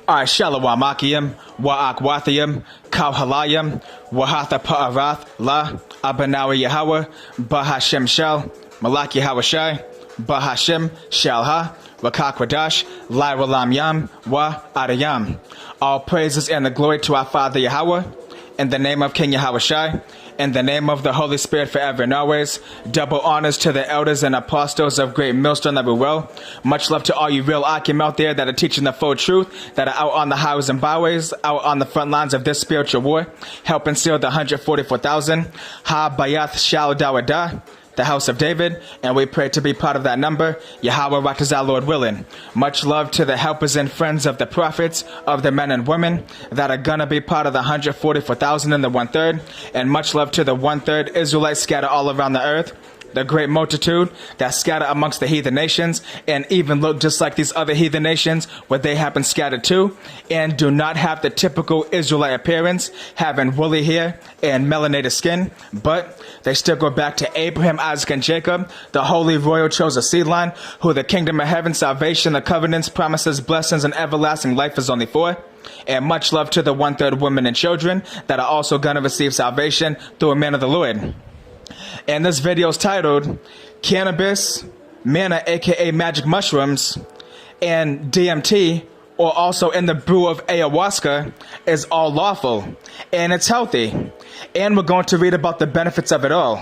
Shalawamakiam, Wa'akwathiam, Kauhalayam, Wahatha Pa'arath, La, Abanawi Yahweh, Bahashem Shel, Malaki Hawashai, Bahashem Shalha, Wakakwadash, Lai Walam Yam, Wa Adayam. All praises and the glory to our Father Yahweh, in the name of King Yahushai, in the name of the Holy Spirit forever and always. Double honors to the elders and apostles of Great Millstone that we will. Much love to all you real Akim out there that are teaching the full truth, that are out on the highways and byways, out on the front lines of this spiritual war, helping seal the 144,000. Ha Bayath Shal Dawada, the house of David, and we pray to be part of that number, Yahweh Ratazah, Lord willing. Much love to the helpers and friends of the prophets, of the men and women that are gonna be part of the 144,000 and the 1/3, and much love to the 1/3 Israelites scattered all around the earth, the great multitude that scatter amongst the heathen nations, and even look just like these other heathen nations where they happen scattered too, and do not have the typical Israelite appearance, having woolly hair and melanated skin, but they still go back to Abraham, Isaac, and Jacob, the holy royal chosen seed line, who the kingdom of heaven, salvation, the covenants, promises, blessings, and everlasting life is only for. And much love to the 1/3 women and children that are also going to receive salvation through a man of the Lord. And this video is titled Cannabis, Manna aka magic mushrooms, and DMT, or also in the brew of ayahuasca, is all lawful and it's healthy. And we're going to read about the benefits of it all.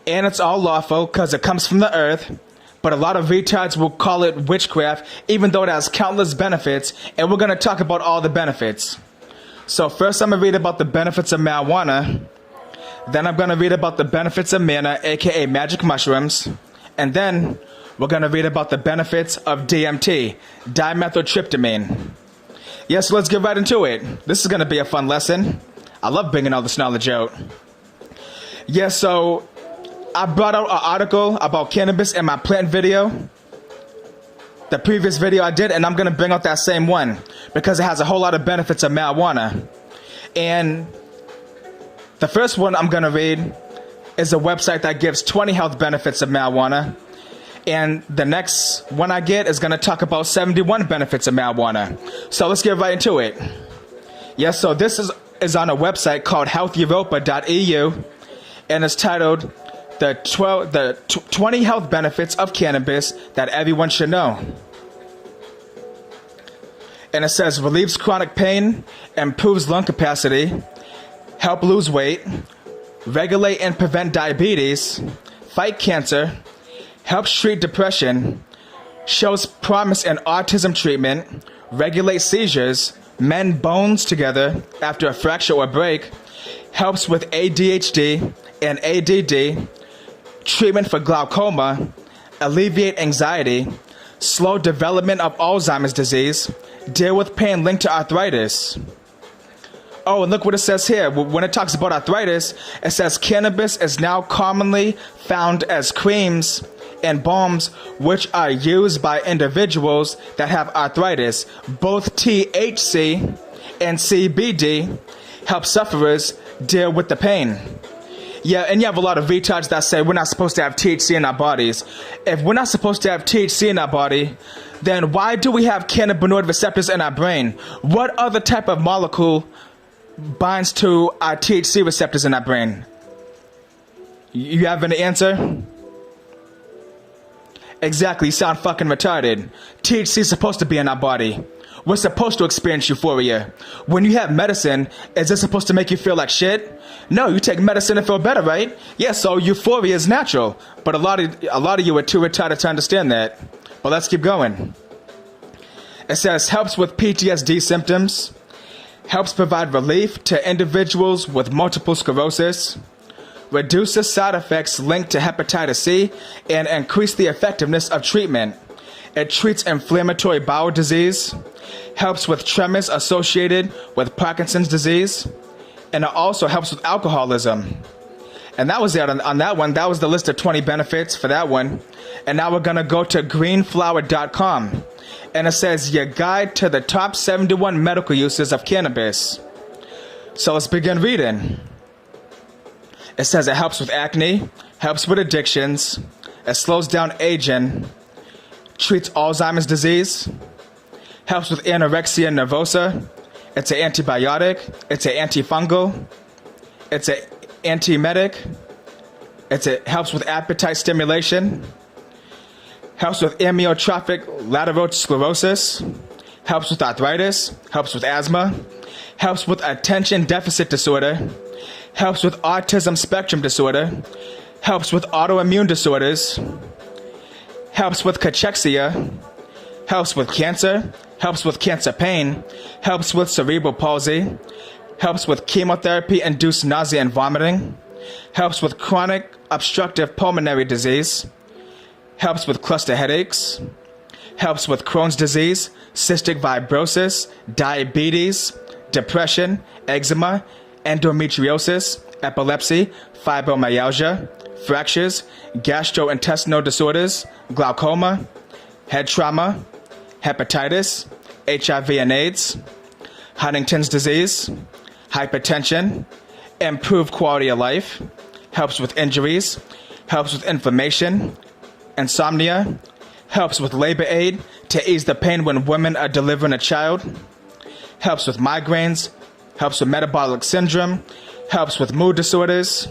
And it's all lawful because it comes from the earth, but a lot of retards will call it witchcraft even though it has countless benefits, and we're going to talk about all the benefits. So first I'm going to read about the benefits of marijuana. Then I'm going to read about the benefits of manna, aka magic mushrooms. And then we're going to read about the benefits of DMT, dimethyltryptamine. Yes, let's get right into it. This is going to be a fun lesson. I love bringing all this knowledge out. Yes, so I brought out an article about cannabis in my plant video, the previous video I did, and I'm going to bring out that same one because it has a whole lot of benefits of marijuana. And the first one I'm going to read is a website that gives 20 health benefits of marijuana. And the next one I get is going to talk about 71 benefits of marijuana. So let's get right into it. Yes, so this is on a website called healtheuropa.eu, and it's titled the 20 health benefits of cannabis that everyone should know. And it says relieves chronic pain, improves lung capacity, help lose weight, regulate and prevent diabetes, fight cancer, helps treat depression, shows promise in autism treatment, regulates seizures, mend bones together after a fracture or break, helps with ADHD and ADD, treatment for glaucoma, alleviate anxiety, slow development of Alzheimer's disease, deal with pain linked to arthritis. Oh, and look what it says here. When it talks about arthritis, it says cannabis is now commonly found as creams and balms which are used by individuals that have arthritis. Both THC and CBD help sufferers deal with the pain. Yeah, and you have a lot of retards that say we're not supposed to have THC in our bodies. If we're not supposed to have THC in our body, then why do we have cannabinoid receptors in our brain? What other type of molecule binds to our THC receptors in our brain? You have an answer? Exactly, you sound fucking retarded. THC is supposed to be in our body. We're supposed to experience euphoria. When you have medicine, is it supposed to make you feel like shit? No, you take medicine to feel better, right? Yeah, so euphoria is natural. But a lot of you are too retarded to understand that. But let's keep going. It says helps with PTSD symptoms, helps provide relief to individuals with multiple sclerosis, reduces side effects linked to hepatitis C, and increase the effectiveness of treatment. It treats inflammatory bowel disease, helps with tremors associated with Parkinson's disease, and it also helps with alcoholism. And that was it on that one. That was the list of 20 benefits for that one. And now we're going to go to greenflower.com. And it says your guide to the top 71 medical uses of cannabis. So let's begin reading. It says it helps with acne, helps with addictions, it slows down aging, treats Alzheimer's disease, helps with anorexia nervosa. It's an antibiotic. It's an antifungal. It's an antiemetic. It helps with appetite stimulation. Helps with amyotrophic lateral sclerosis. Helps with arthritis. Helps with asthma. Helps with attention deficit disorder. Helps with autism spectrum disorder. Helps with autoimmune disorders. Helps with cachexia. Helps with cancer. Helps with cancer pain. Helps with cerebral palsy. Helps with chemotherapy-induced nausea and vomiting. Helps with chronic obstructive pulmonary disease. Helps with cluster headaches. Helps with Crohn's disease, cystic fibrosis, diabetes, depression, eczema, endometriosis, epilepsy, fibromyalgia, fractures, gastrointestinal disorders, glaucoma, head trauma, hepatitis, HIV and AIDS, Huntington's disease, hypertension, improved quality of life, helps with injuries, helps with inflammation, insomnia, helps with labor aid to ease the pain when women are delivering a child, helps with migraines, helps with metabolic syndrome, helps with mood disorders,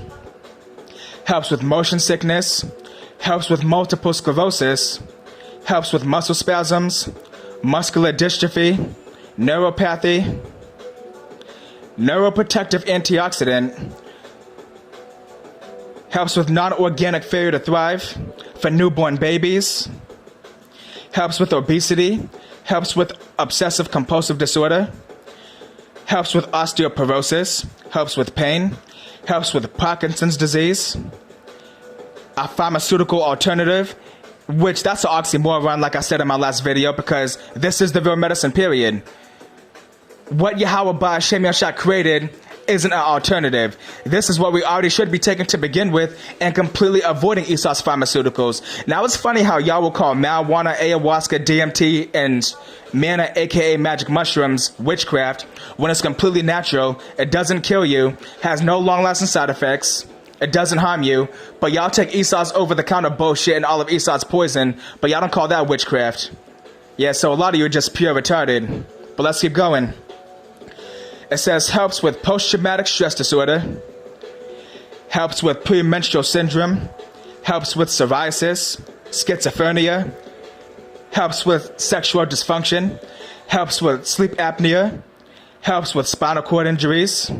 helps with motion sickness, helps with multiple sclerosis, helps with muscle spasms, muscular dystrophy, neuropathy, neuroprotective antioxidant, helps with non-organic failure to thrive for newborn babies, helps with obesity, helps with obsessive compulsive disorder, helps with osteoporosis, helps with pain, helps with Parkinson's disease, a pharmaceutical alternative, which that's an oxymoron like I said in my last video, because this is the real medicine, period. What Yahweh Ba Hashem Yashai created isn't an alternative. This is what we already should be taking to begin with and completely avoiding Esau's pharmaceuticals. Now it's funny how y'all will call marijuana, ayahuasca, DMT, and manna, aka magic mushrooms, witchcraft, when it's completely natural, it doesn't kill you, has no long-lasting side effects, it doesn't harm you, but y'all take Esau's over-the-counter bullshit and all of Esau's poison, but y'all don't call that witchcraft. Yeah, so a lot of you are just pure retarded. But let's keep going. It says helps with post-traumatic stress disorder, helps with premenstrual syndrome, helps with psoriasis, schizophrenia, helps with sexual dysfunction, helps with sleep apnea, helps with spinal cord injuries,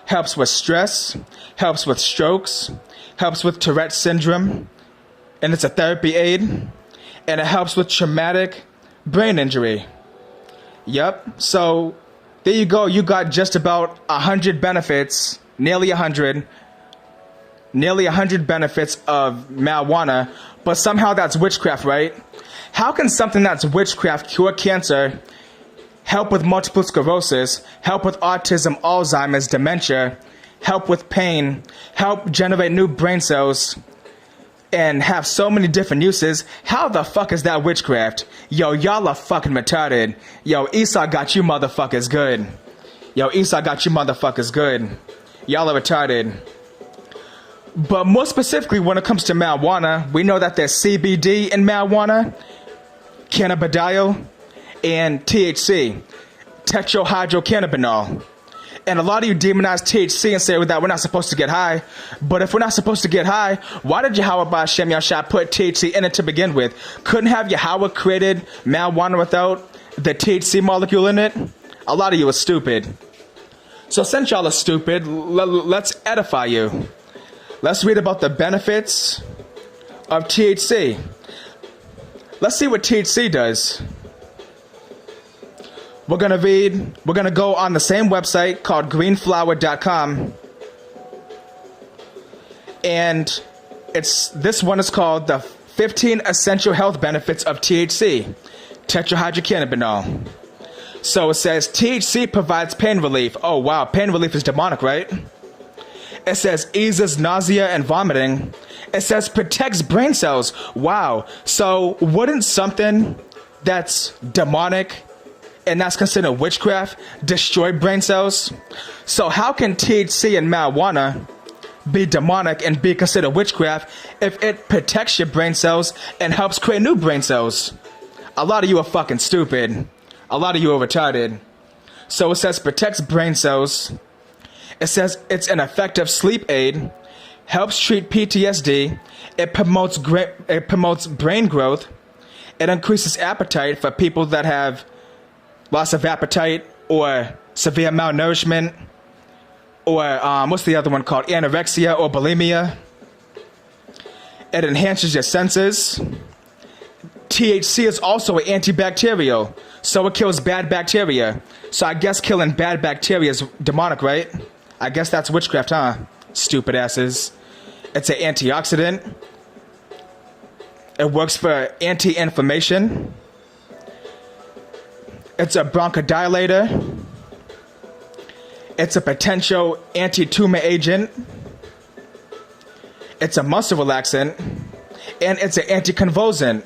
helps with stress, helps with strokes, helps with Tourette syndrome, and it's a therapy aid, and it helps with traumatic brain injury. Yep, so there you go. You got just about 100 benefits, nearly 100 benefits of marijuana, but somehow that's witchcraft, right? How can something that's witchcraft cure cancer, help with multiple sclerosis, help with autism, Alzheimer's, dementia, help with pain, help generate new brain cells, and have so many different uses? How the fuck is that witchcraft? Yo, y'all are fucking retarded. Yo, Esau got you motherfuckers good. Yo, Esau got you motherfuckers good. Y'all are retarded. But more specifically, when it comes to marijuana, we know that there's CBD in marijuana, cannabidiol, and THC, tetrahydrocannabinol. And a lot of you demonize THC and say that we're not supposed to get high. But if we're not supposed to get high, why did Yahweh Ba Hashem Yashai put THC in it to begin with? Couldn't have Yahweh created marijuana without the THC molecule in it? A lot of you are stupid. So since y'all are stupid, let's edify you. Let's read about the benefits of THC. Let's see what THC does. We're going to go on the same website called greenflower.com. And this one is called the 15 Essential Health Benefits of THC, tetrahydrocannabinol. So it says THC provides pain relief. Oh wow, pain relief is demonic, right? It says eases nausea and vomiting. It says protects brain cells. Wow. So wouldn't something that's demonic and that's considered witchcraft destroy brain cells? So how can THC and marijuana be demonic and be considered witchcraft if it protects your brain cells and helps create new brain cells? A lot of you are fucking stupid. A lot of you are retarded. So it says protects brain cells. It says it's an effective sleep aid, helps treat PTSD, it promotes brain growth, it increases appetite for people that have loss of appetite or severe malnourishment, or what's the other one called? Anorexia or bulimia. It enhances your senses. THC is also an antibacterial, so it kills bad bacteria. So I guess killing bad bacteria is demonic, right? I guess that's witchcraft, huh? Stupid asses. It's an antioxidant. It works for anti-inflammation. It's a bronchodilator. It's a potential anti-tumor agent. It's a muscle relaxant. And it's an anticonvulsant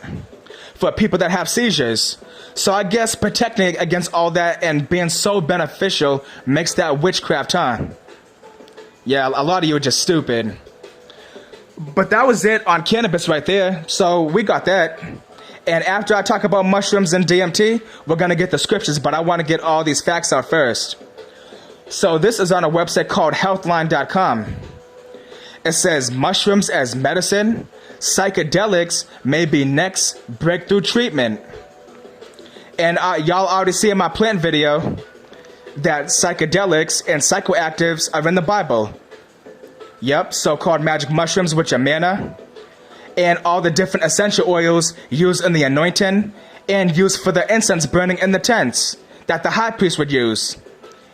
for people that have seizures. So I guess protecting against all that and being so beneficial makes that witchcraft, huh? Yeah, a lot of you are just stupid. But that was it on cannabis right there. So we got that. And after I talk about mushrooms and DMT, we're going to get the scriptures, but I want to get all these facts out first. So this is on a website called healthline.com. It says mushrooms as medicine, psychedelics may be next breakthrough treatment. And y'all already see in my plant video that psychedelics and psychoactives are in the Bible. Yep, so-called magic mushrooms, which are manna, and all the different essential oils used in the anointing and used for the incense burning in the tents that the high priest would use.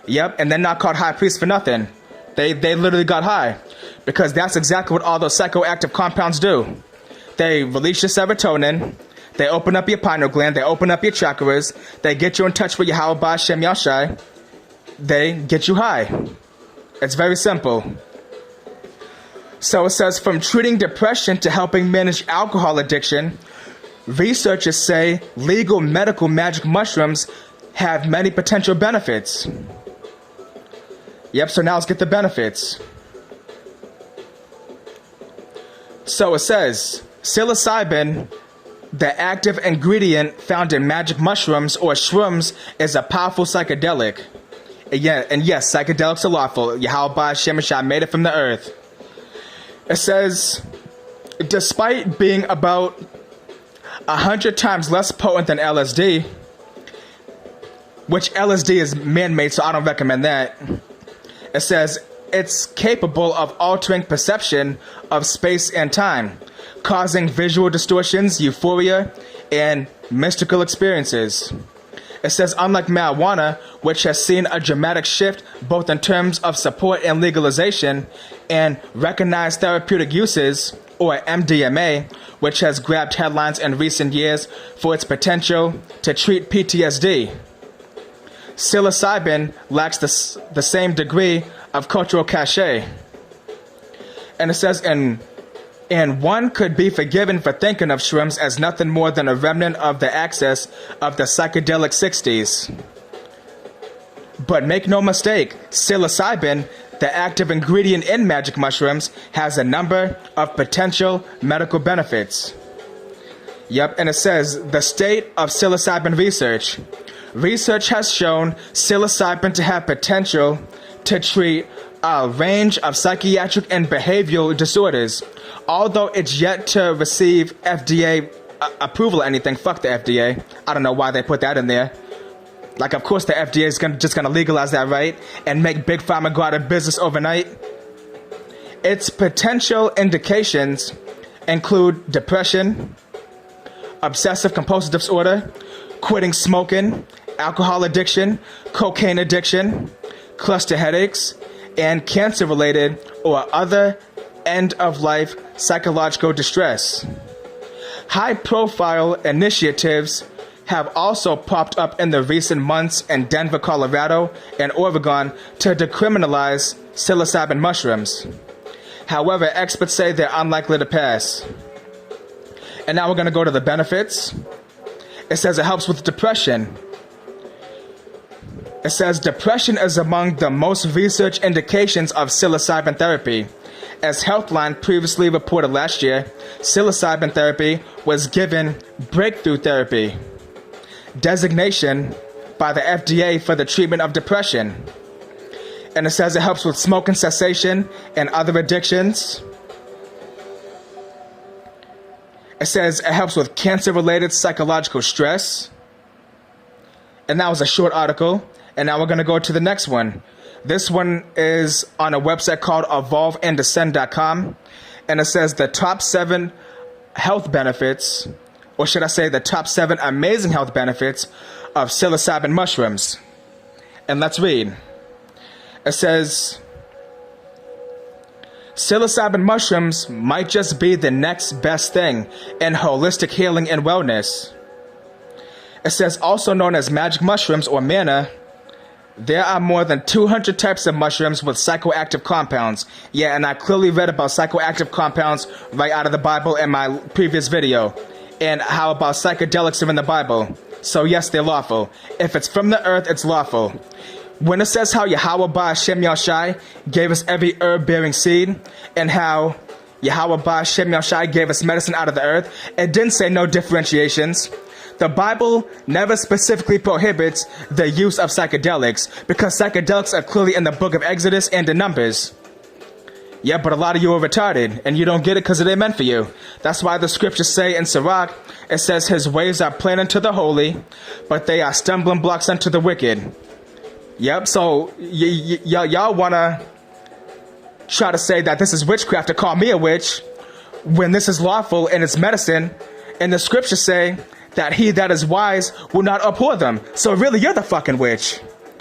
Yep, and they're not called high priests for nothing. They literally got high, because that's exactly what all those psychoactive compounds do. They release your serotonin, they open up your pineal gland, they open up your chakras, they get you in touch with your Yahweh B'Shem Yashai, they get you high. It's very simple. So it says, from treating depression to helping manage alcohol addiction, researchers say legal medical magic mushrooms have many potential benefits. Yep, so now let's get the benefits. So it says, psilocybin, the active ingredient found in magic mushrooms or shrooms, is a powerful psychedelic. And yes, psychedelics are lawful. Yahweh B'Shem Yashai made it from the earth. It says, despite being about 100 times less potent than LSD, which LSD is man-made, so I don't recommend that. It says it's capable of altering perception of space and time, causing visual distortions, euphoria, and mystical experiences. It says, unlike marijuana, which has seen a dramatic shift both in terms of support and legalization, and recognized therapeutic uses, or MDMA, which has grabbed headlines in recent years for its potential to treat PTSD. Psilocybin lacks the same degree of cultural cachet. And it says, and one could be forgiven for thinking of shrooms as nothing more than a remnant of the access of the psychedelic 60s. But make no mistake, psilocybin, the active ingredient in magic mushrooms, has a number of potential medical benefits. Yep, and it says, the state of psilocybin research. Research has shown psilocybin to have potential to treat a range of psychiatric and behavioral disorders. Although it's yet to receive FDA approval or anything. Fuck the FDA. I don't know why they put that in there. Like, of course the FDA is just gonna legalize that, right? And make Big Pharma go out of business overnight. Its potential indications include depression, obsessive compulsive disorder, quitting smoking, alcohol addiction, cocaine addiction, cluster headaches, and cancer-related or other end-of-life psychological distress. High-profile initiatives have also popped up in the recent months in Denver, Colorado, and Oregon to decriminalize psilocybin mushrooms. However, experts say they're unlikely to pass. And now we're going to go to the benefits. It says it helps with depression. It says depression is among the most researched indications of psilocybin therapy. As Healthline previously reported last year, psilocybin therapy was given breakthrough therapy designation by the FDA for the treatment of depression. And it says it helps with smoking cessation and other addictions. It says it helps with cancer-related psychological stress. And that was a short article. And now we're going to go to the next one. This one is on a website called evolveanddescend.com. And it says the top 7 health benefits, or should I say the top 7 amazing health benefits of psilocybin mushrooms. And let's read. It says, psilocybin mushrooms might just be the next best thing in holistic healing and wellness. It says, also known as magic mushrooms or manna, there are more than 200 types of mushrooms with psychoactive compounds. Yeah, and I clearly read about psychoactive compounds right out of the Bible in my previous video. And how about psychedelics are in the Bible? So yes, they're lawful. If it's from the earth, it's lawful. When it says how Yahweh Ba'Shem Yahushai gave us every herb-bearing seed, and how Yahweh Ba'Shem Yahushai gave us medicine out of the earth, it didn't say no differentiations. The Bible never specifically prohibits the use of psychedelics, because psychedelics are clearly in the book of Exodus and in Numbers. Yeah, but a lot of you are retarded, and you don't get it because it ain't meant for you. That's why the scriptures say in Sirach, it says his ways are plain unto the holy, but they are stumbling blocks unto the wicked. Yep, so y'all want to try to say that this is witchcraft to call me a witch, when this is lawful and it's medicine, and the scriptures say that he that is wise will not abhor them. So really, you're the fucking witch.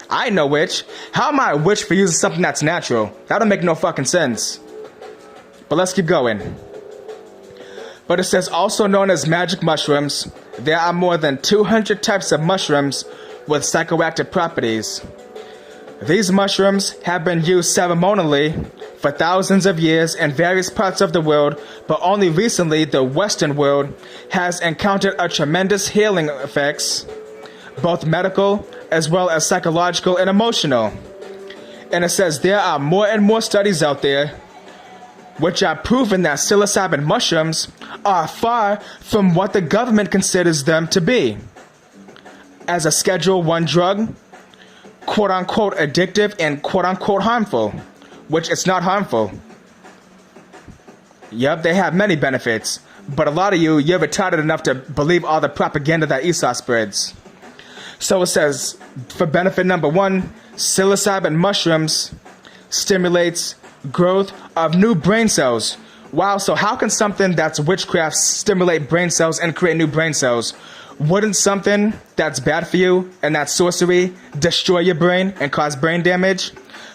I ain't no witch. How am I a witch for using something that's natural? That don't make no fucking sense. But let's keep going. But it says also known as magic mushrooms, there are more than 200 types of mushrooms with psychoactive properties. These mushrooms have been used ceremonially for thousands of years in various parts of the world, but only recently the Western world has encountered a tremendous healing effects, both medical as well as psychological and emotional. And it says there are more and more studies out there which are proving that psilocybin mushrooms are far from what the government considers them to be. As a Schedule I drug, quote-unquote addictive and quote-unquote harmful, which it's not harmful. Yep, they have many benefits, but a lot of you're retarded enough to believe all the propaganda that Esau spreads. So it says, for benefit number 1, psilocybin mushrooms stimulates growth of new brain cells. Wow, so how can something that's witchcraft stimulate brain cells and create new brain cells? Wouldn't something that's bad for you and that's sorcery destroy your brain and cause brain damage?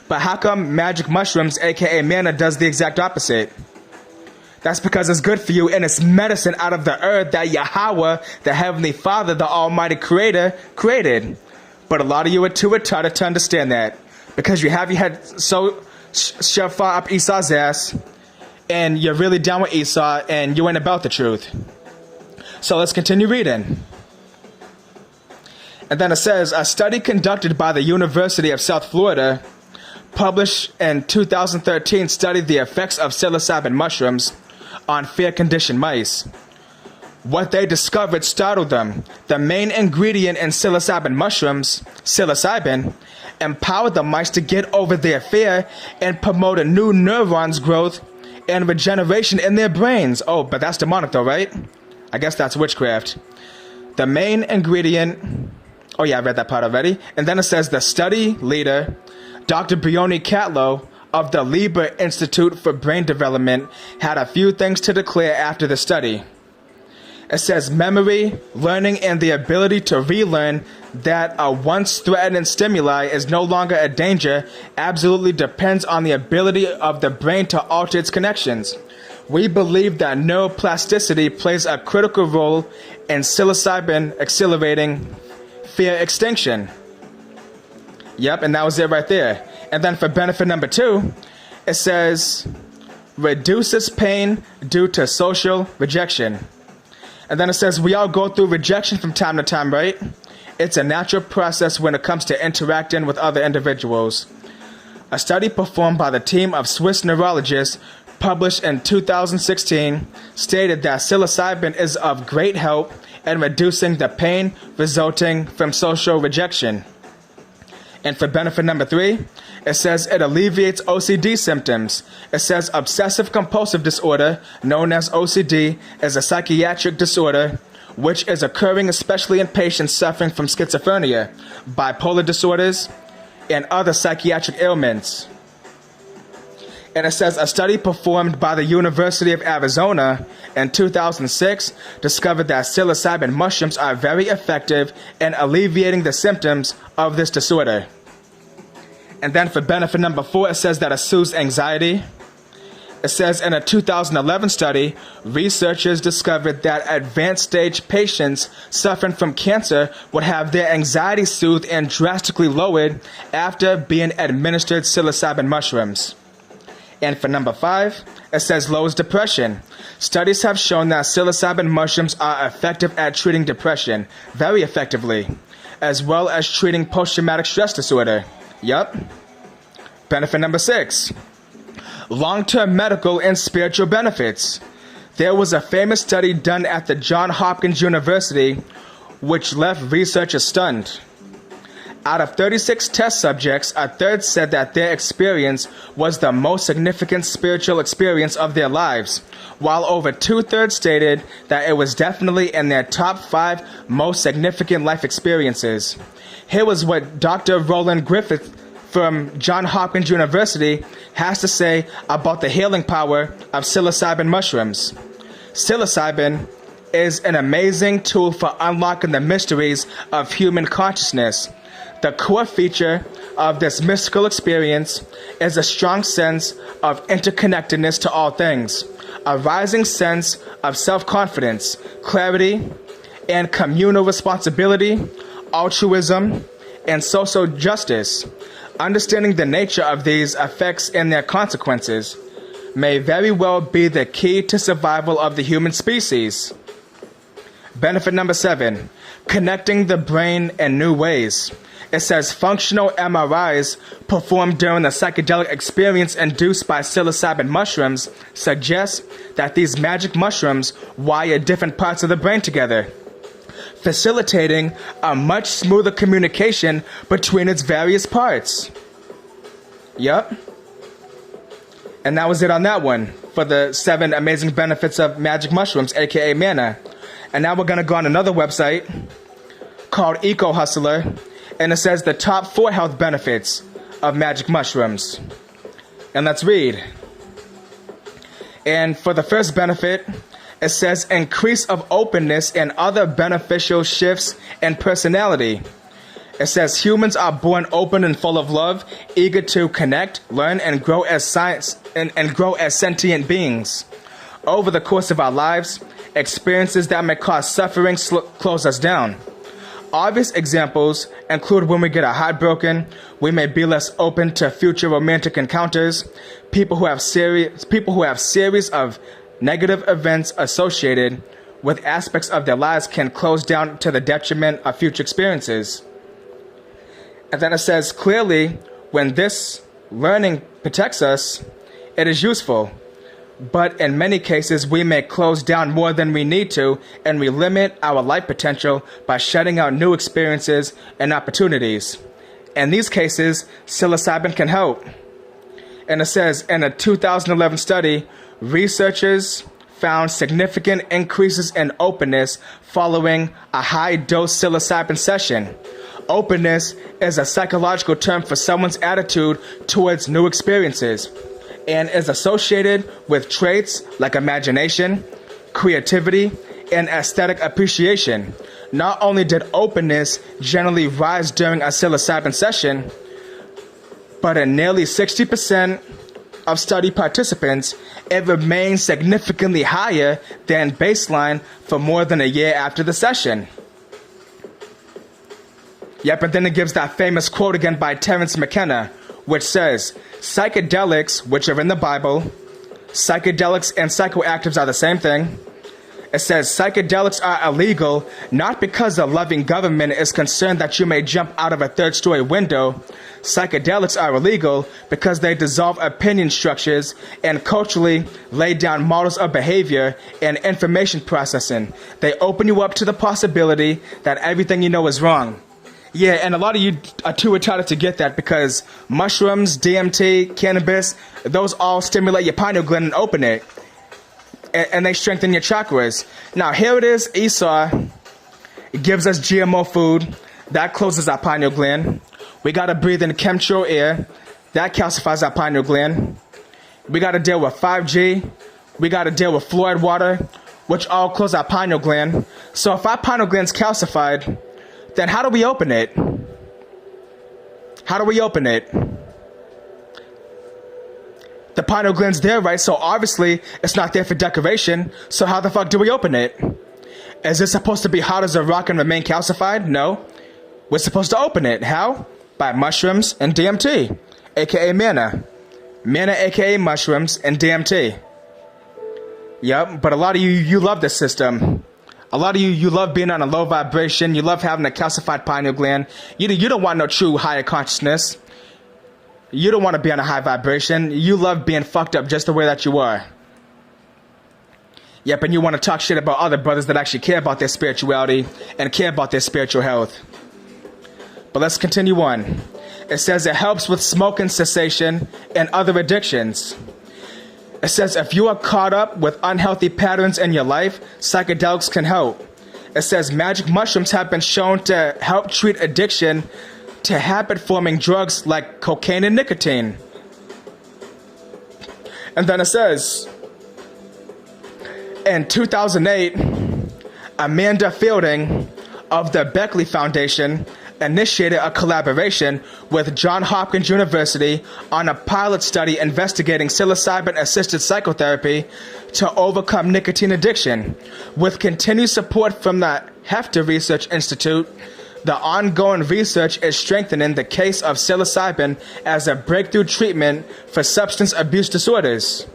But how come magic mushrooms, aka manna, does the exact opposite? That's because it's good for you and it's medicine out of the earth that Yahweh, the Heavenly Father, the Almighty Creator, created. But a lot of you are too retarded to understand that, because you have your head so shoved far up Esau's ass, and you're really down with Esau, and you ain't about the truth. So let's continue reading. And then it says, a study conducted by the University of South Florida, published in 2013, studied the effects of psilocybin mushrooms on fair-conditioned mice. What they discovered startled them. The main ingredient in psilocybin mushrooms, psilocybin, empowered the mice to get over their fear and promoted new neurons growth and regeneration in their brains. Oh, but that's demonic though, right? I guess that's witchcraft. The main ingredient... Oh yeah, I read that part already. And then it says the study leader, Dr. Brioni Catlow of the Lieber Institute for Brain Development, had a few things to declare after the study. It says memory, learning, and the ability to relearn that a once threatening stimuli is no longer a danger absolutely depends on the ability of the brain to alter its connections. We believe that neuroplasticity plays a critical role in psilocybin accelerating fear extinction. Yep, and that was it right there. And then for benefit number 2, it says reduces pain due to social rejection. And then it says we all go through rejection from time to time, right? It's a natural process when it comes to interacting with other individuals. A study performed by the team of Swiss neurologists published in 2016 stated that psilocybin is of great help and reducing the pain resulting from social rejection. And for benefit number 3, it says it alleviates OCD symptoms. It says obsessive compulsive disorder, known as OCD, is a psychiatric disorder which is occurring especially in patients suffering from schizophrenia, bipolar disorders, and other psychiatric ailments. And it says a study performed by the University of Arizona in 2006 discovered that psilocybin mushrooms are very effective in alleviating the symptoms of this disorder. And then for benefit number 4, it says that it soothes anxiety. It says in a 2011 study, researchers discovered that advanced stage patients suffering from cancer would have their anxiety soothed and drastically lowered after being administered psilocybin mushrooms. And for number 5, it says lowers depression. Studies have shown that psilocybin mushrooms are effective at treating depression, very effectively, as well as treating post-traumatic stress disorder. Yup. Benefit number 6, long-term medical and spiritual benefits. There was a famous study done at the Johns Hopkins University which left researchers stunned. Out of 36 test subjects, a third said that their experience was the most significant spiritual experience of their lives, while over 2/3 stated that it was definitely in their top 5 most significant life experiences. Here was what Dr. Roland Griffith from Johns Hopkins University has to say about the healing power of psilocybin mushrooms. Psilocybin is an amazing tool for unlocking the mysteries of human consciousness. The core feature of this mystical experience is a strong sense of interconnectedness to all things, a rising sense of self-confidence, clarity, and communal responsibility, altruism, and social justice. Understanding the nature of these effects and their consequences may very well be the key to survival of the human species. Benefit number 7, connecting the brain in new ways. It says functional MRIs performed during the psychedelic experience induced by psilocybin mushrooms suggest that these magic mushrooms wire different parts of the brain together, facilitating a much smoother communication between its various parts. Yup. And that was it on that one for the 7 amazing benefits of magic mushrooms, aka Manna. And now we're going to go on another website called Eco Hustler, and it says the top 4 health benefits of magic mushrooms. And let's read. And for the first benefit, it says increase of openness and other beneficial shifts in personality. It says humans are born open and full of love, eager to connect, learn, and grow as sentient beings. Over the course of our lives, experiences that may cause suffering close us down. Obvious examples include when we get our heart broken, we may be less open to future romantic encounters. People who have series of negative events associated with aspects of their lives can close down to the detriment of future experiences. And then it says clearly, when this learning protects us, it is useful. But in many cases, we may close down more than we need to, and we limit our life potential by shutting out new experiences and opportunities. In these cases, psilocybin can help. And it says, in a 2011 study, researchers found significant increases in openness following a high-dose psilocybin session. Openness is a psychological term for someone's attitude towards new experiences, and is associated with traits like imagination, creativity, and aesthetic appreciation. Not only did openness generally rise during a psilocybin session, but in nearly 60% of study participants, it remained significantly higher than baseline for more than a year after the session. Yep, and then it gives that famous quote again by Terence McKenna, which says, psychedelics, which are in the Bible, psychedelics and psychoactives are the same thing, It says psychedelics are illegal not because the loving government is concerned that you may jump out of a third-story window. Psychedelics are illegal because they dissolve opinion structures and culturally lay down models of behavior and information processing. They open you up to the possibility that everything you know is wrong. Yeah, and a lot of you are too retarded to get that because mushrooms, DMT, cannabis, those all stimulate your pineal gland and open it. And they strengthen your chakras. Now here it is, Esau gives us GMO food. That closes our pineal gland. We gotta breathe in chemtrail air. That calcifies our pineal gland. We gotta deal with 5G. We gotta deal with fluoride water, which all close our pineal gland. So if our pineal gland's calcified, then how do we open it? How do we open it? The pineal gland's there, right? So obviously it's not there for decoration. So how the fuck do we open it? Is it supposed to be hot as a rock and remain calcified? No. We're supposed to open it. How? By mushrooms and DMT, aka Manna. Manna, aka mushrooms and DMT. Yep, but a lot of you love this system. A lot of you love being on a low vibration. You love having a calcified pineal gland. You don't want no true higher consciousness. You don't want to be on a high vibration. You love being fucked up just the way that you are. Yep, and you want to talk shit about other brothers that actually care about their spirituality and care about their spiritual health. But let's continue on. It says it helps with smoking cessation and other addictions. It says if you are caught up with unhealthy patterns in your life, psychedelics can help. It says magic mushrooms have been shown to help treat addiction to habit-forming drugs like cocaine and nicotine. And then it says, in 2008, Amanda Fielding of the Beckley Foundation initiated a collaboration with Johns Hopkins University on a pilot study investigating psilocybin-assisted psychotherapy to overcome nicotine addiction. With continued support from the Hefter Research Institute, the ongoing research is strengthening the case of psilocybin as a breakthrough treatment for substance abuse disorders.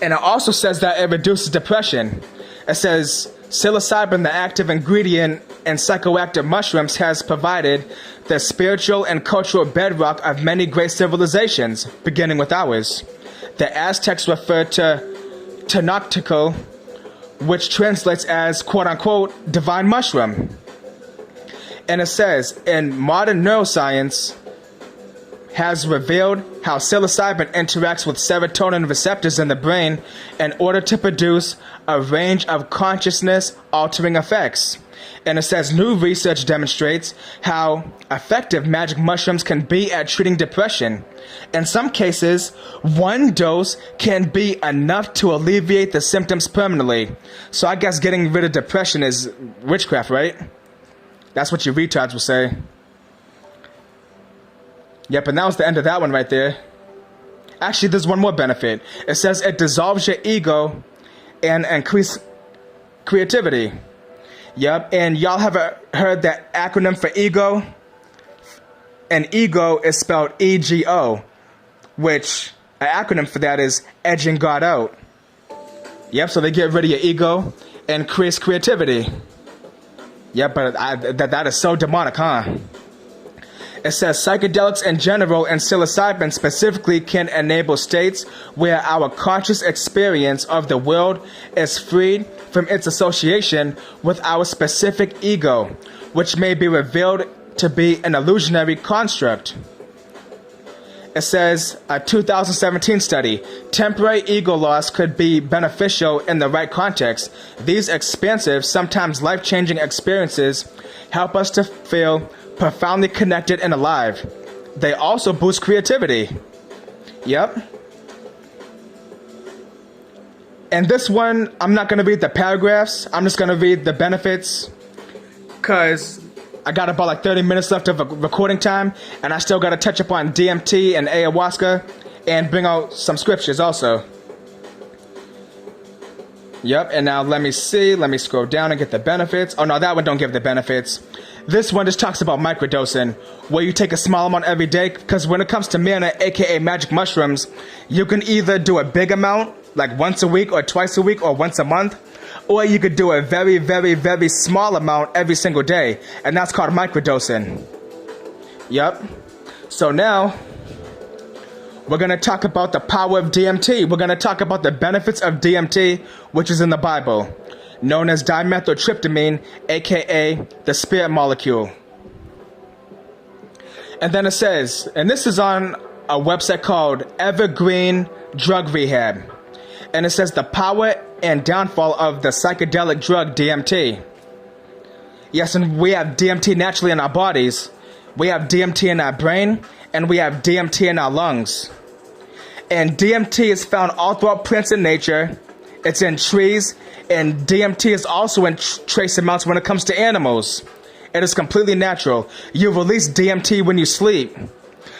And it also says that it reduces depression. It says psilocybin, the active ingredient in psychoactive mushrooms, has provided the spiritual and cultural bedrock of many great civilizations, beginning with ours. The Aztecs referred to Tenochtitl, which translates as quote-unquote divine mushroom. And it says, in modern neuroscience has revealed how psilocybin interacts with serotonin receptors in the brain in order to produce a range of consciousness-altering effects. And it says new research demonstrates how effective magic mushrooms can be at treating depression. In some cases, one dose can be enough to alleviate the symptoms permanently. So I guess getting rid of depression is witchcraft, right? That's what you retards will say. Yep, and that was the end of that one right there. Actually, there's one more benefit. It says it dissolves your ego and increases creativity. Yep, and y'all have heard that acronym for ego? And ego is spelled EGO, which an acronym for that is edging God out. Yep, so they get rid of your ego and increase creativity. Yeah, but that is so demonic, huh? It says psychedelics in general and psilocybin specifically can enable states where our conscious experience of the world is freed from its association with our specific ego, which may be revealed to be an illusionary construct. It says, a 2017 study, temporary ego loss could be beneficial in the right context. These expansive, sometimes life-changing experiences help us to feel profoundly connected and alive. They also boost creativity. Yep. And this one, I'm not going to read the paragraphs. I'm just going to read the benefits because I got about like 30 minutes left of recording time, and I still got to touch upon DMT and ayahuasca and bring out some scriptures also. Yep, and now let me see. Let me scroll down and get the benefits. Oh, no, that one don't give the benefits. This one just talks about microdosing, where you take a small amount every day, because when it comes to Manna, aka magic mushrooms, you can either do a big amount, like once a week or twice a week or once a month, Or you could do a very, very, very small amount every single day, and that's called microdosing. Yep. So now, we're going to talk about the power of DMT. We're going to talk about the benefits of DMT, which is in the Bible, known as dimethyltryptamine, aka the spirit molecule. And then it says, and this is on a website called Evergreen Drug Rehab. And it says the power and downfall of the psychedelic drug DMT. Yes, and we have DMT naturally in our bodies. We have DMT in our brain, and we have DMT in our lungs. And DMT is found all throughout plants in nature. It's in trees, and DMT is also in trace amounts when it comes to animals. It is completely natural. You release DMT when you sleep.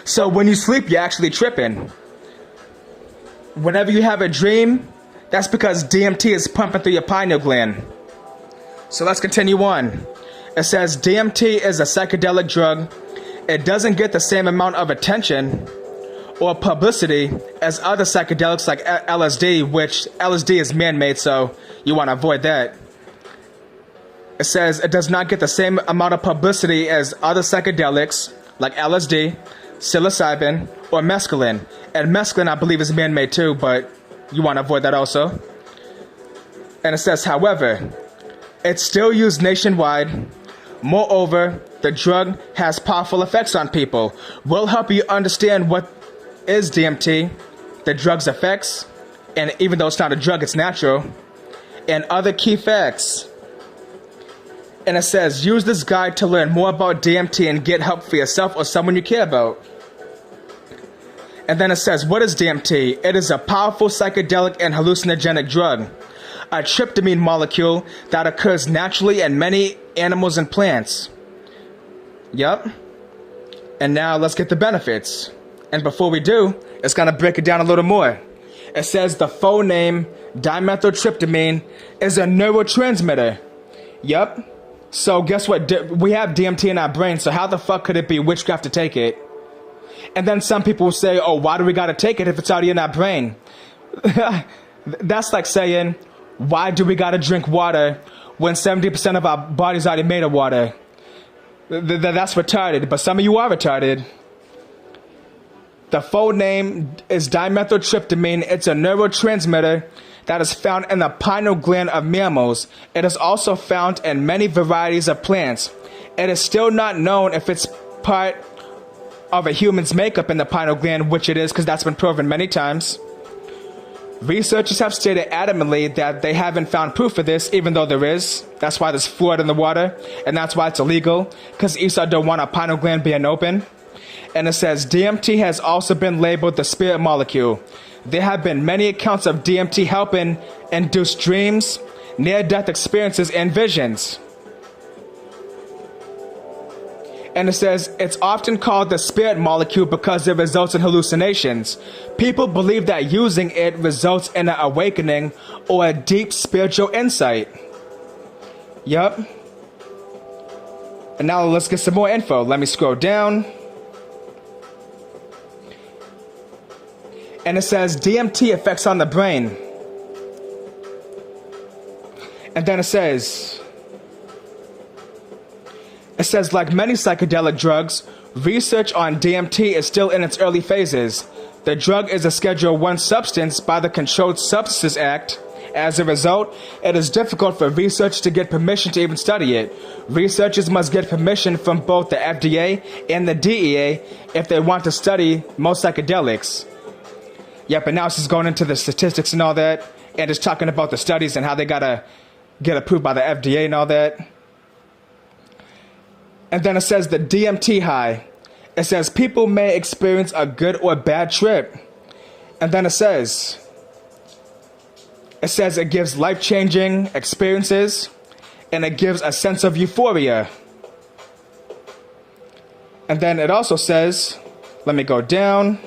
So when you sleep, you're actually tripping. Whenever you have a dream, that's because DMT is pumping through your pineal gland. So let's continue on. It says DMT is a psychedelic drug. It doesn't get the same amount of attention or publicity as other psychedelics like LSD, which LSD is man-made, so you want to avoid that. It says it does not get the same amount of publicity as other psychedelics like LSD, psilocybin, or mescaline. And mescaline, I believe, is man-made too, but you want to avoid that also. And it says, however, it's still used nationwide. Moreover, the drug has powerful effects on people. We'll help you understand what is DMT, the drug's effects, and even though it's not a drug, it's natural, and other key facts. And it says, use this guide to learn more about DMT and get help for yourself or someone you care about. And then it says, what is DMT? It is a powerful psychedelic and hallucinogenic drug, a tryptamine molecule that occurs naturally in many animals and plants. Yup. And now let's get the benefits. And before we do, it's going to break it down a little more. It says the full name, dimethyltryptamine, is a neurotransmitter. Yup. So guess what? We have DMT in our brain, so how the fuck could it be witchcraft to take it? And then some people will say, oh, why do we got to take it if it's already in our brain? That's like saying, why do we got to drink water when 70% of our body's already made of water? That's retarded, but some of you are retarded. The full name is dimethyltryptamine. It's a neurotransmitter that is found in the pineal gland of mammals. It is also found in many varieties of plants. It is still not known if it's part of a human's makeup in the pineal gland, which it is, because that's been proven many times. Researchers have stated adamantly that they haven't found proof of this, even though there is. That's why there's fluoride in the water, and that's why it's illegal, because ESA don't want a pineal gland being open. And it says DMT has also been labeled the spirit molecule. There have been many accounts of DMT helping induce dreams, near-death experiences, and visions. And it says it's often called the spirit molecule because it results in hallucinations. People believe that using it results in an awakening or a deep spiritual insight. Yup. And now let's get some more info. Let me scroll down. And it says DMT effects on the brain. And then it says, like many psychedelic drugs, research on DMT is still in its early phases. The drug is a Schedule I substance by the Controlled Substances Act. As a result, it is difficult for research to get permission to even study it. Researchers must get permission from both the FDA and the DEA if they want to study most psychedelics. Yep, and now it's just going into the statistics and all that, and it's talking about the studies and how they gotta get approved by the FDA and all that. And then it says the DMT high. It says people may experience a good or bad trip. And then it says it gives life-changing experiences, and it gives a sense of euphoria. And then it also says, let me go down.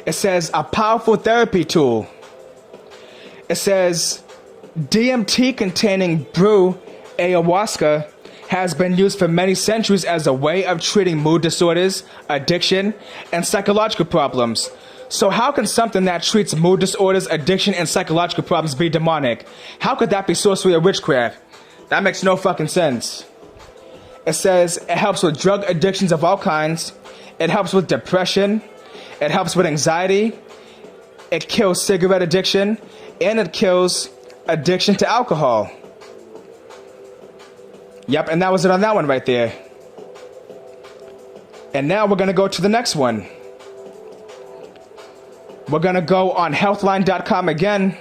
It says a powerful therapy tool. It says DMT containing brew ayahuasca has been used for many centuries as a way of treating mood disorders, addiction, and psychological problems. So how can something that treats mood disorders, addiction, and psychological problems be demonic? How could that be sorcery or witchcraft? That makes no fucking sense. It says it helps with drug addictions of all kinds. It helps with depression. It helps with anxiety. It kills cigarette addiction. And it kills addiction to alcohol. Yep, and that was it on that one right there. And now we're going to go to the next one. We're going to go on healthline.com again.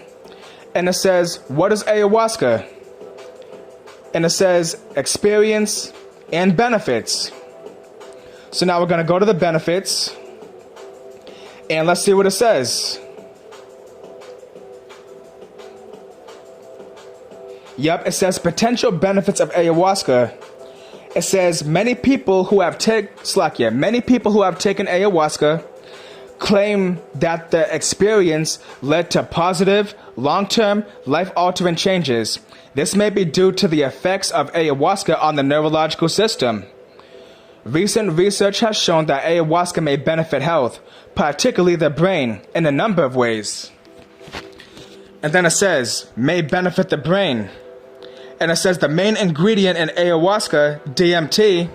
And it says, what is ayahuasca? And it says, experience and benefits. So now we're going to go to the benefits. And let's see what it says. Yep, it says potential benefits of ayahuasca. It says many people who have taken ayahuasca claim that the experience led to positive, long-term, life-altering changes. This may be due to the effects of ayahuasca on the neurological system. Recent research has shown that ayahuasca may benefit health, particularly the brain, in a number of ways. And then it says, may benefit the brain. And it says the main ingredient in ayahuasca, DMT,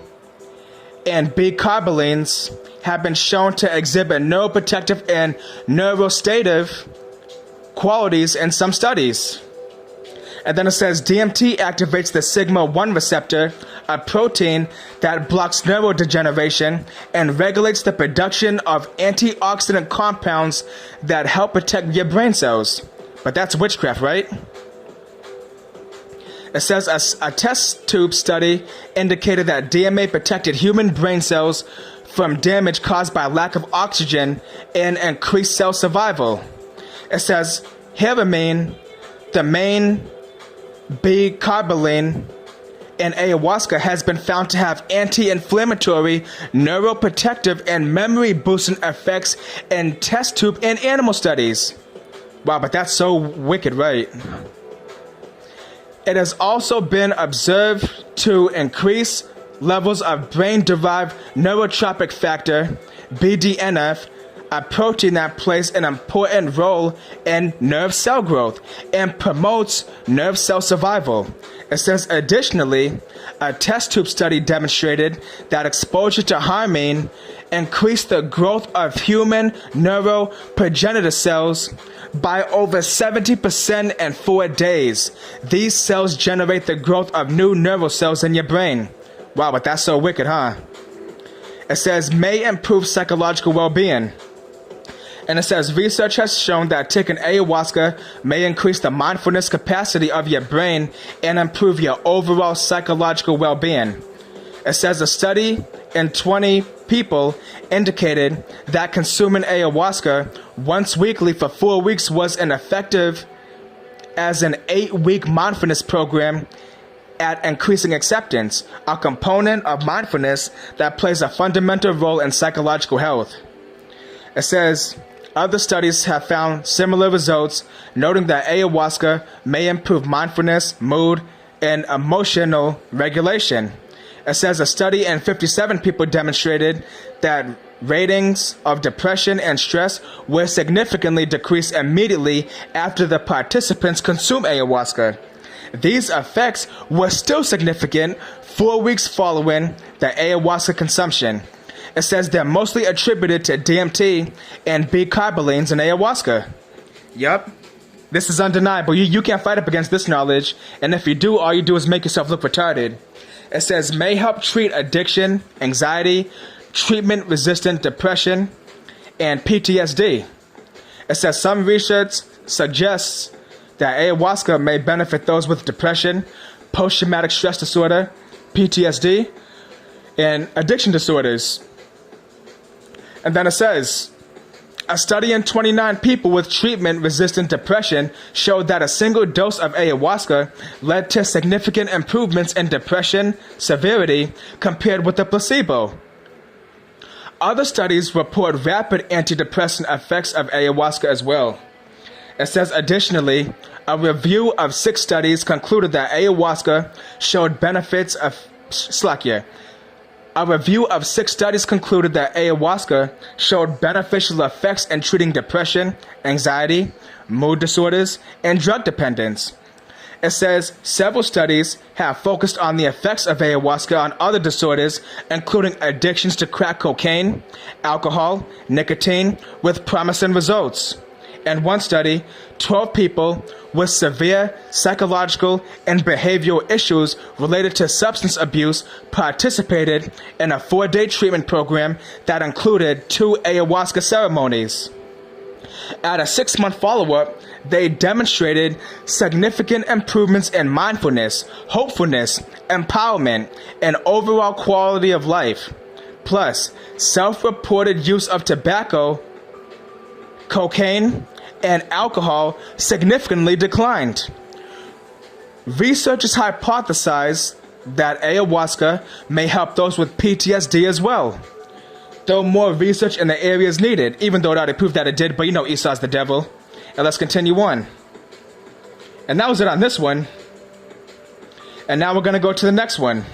and B-carbolines have been shown to exhibit neuroprotective and neurostative qualities in some studies. And then it says DMT activates the sigma-1 receptor, a protein that blocks neurodegeneration and regulates the production of antioxidant compounds that help protect your brain cells. But that's witchcraft, right? It says a test tube study indicated that DMA protected human brain cells from damage caused by lack of oxygen and increased cell survival. It says histamine, the main B-carboline in ayahuasca, has been found to have anti-inflammatory, neuroprotective, and memory-boosting effects in test tube and animal studies. Wow, but that's so wicked, right? It has also been observed to increase levels of brain-derived neurotropic factor, BDNF, a protein that plays an important role in nerve cell growth and promotes nerve cell survival. It says additionally, a test tube study demonstrated that exposure to histamine increased the growth of human neuroprogenitor cells by over 70% in 4 days. These cells generate the growth of new neural cells in your brain. Wow, but that's so wicked, huh? It says may improve psychological well-being. And it says research has shown that taking ayahuasca may increase the mindfulness capacity of your brain and improve your overall psychological well-being. It says a study in 20 people indicated that consuming ayahuasca once weekly for 4 weeks was as effective as an 8-week mindfulness program at increasing acceptance, a component of mindfulness that plays a fundamental role in psychological health. It says other studies have found similar results, noting that ayahuasca may improve mindfulness, mood, and emotional regulation. It says a study in 57 people demonstrated that ratings of depression and stress were significantly decreased immediately after the participants consumed ayahuasca. These effects were still significant 4 weeks following the ayahuasca consumption. It says they're mostly attributed to DMT and B-carbolines in ayahuasca. Yup. This is undeniable. You can't fight up against this knowledge, and if you do, all you do is make yourself look retarded. It says may help treat addiction, anxiety, treatment-resistant depression, and PTSD. It says some research suggests that ayahuasca may benefit those with depression, post-traumatic stress disorder, PTSD, and addiction disorders. And then it says, a study in 29 people with treatment-resistant depression showed that a single dose of ayahuasca led to significant improvements in depression severity compared with the placebo. Other studies report rapid antidepressant effects of ayahuasca as well. It says additionally, a review of 6 studies concluded that ayahuasca showed benefits Slakia. A review of 6 studies concluded that ayahuasca showed beneficial effects in treating depression, anxiety, mood disorders, and drug dependence. It says several studies have focused on the effects of ayahuasca on other disorders, including addictions to crack cocaine, alcohol, nicotine, with promising results. In one study, 12 people with severe psychological and behavioral issues related to substance abuse participated in a 4-day treatment program that included 2 ayahuasca ceremonies. At a 6-month follow-up, they demonstrated significant improvements in mindfulness, hopefulness, empowerment, and overall quality of life. Plus, self-reported use of tobacco, cocaine, and alcohol significantly declined. Researchers hypothesize that ayahuasca may help those with PTSD as well, though more research in the area is needed, even though it already proved that it did, but you know Esau's the devil. And let's continue on. And that was it on this one. And now we're going to go to the next one.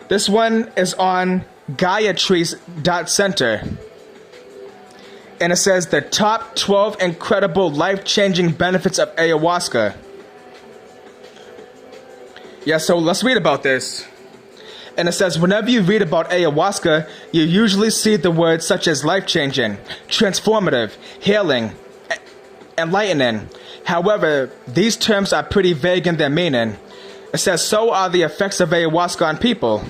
This one is on Gayatri.center. And it says the top 12 incredible life-changing benefits of ayahuasca. Yeah, so let's read about this. And it says, whenever you read about ayahuasca, you usually see the words such as life-changing, transformative, healing, enlightening. However, these terms are pretty vague in their meaning. It says, so are the effects of ayahuasca on people.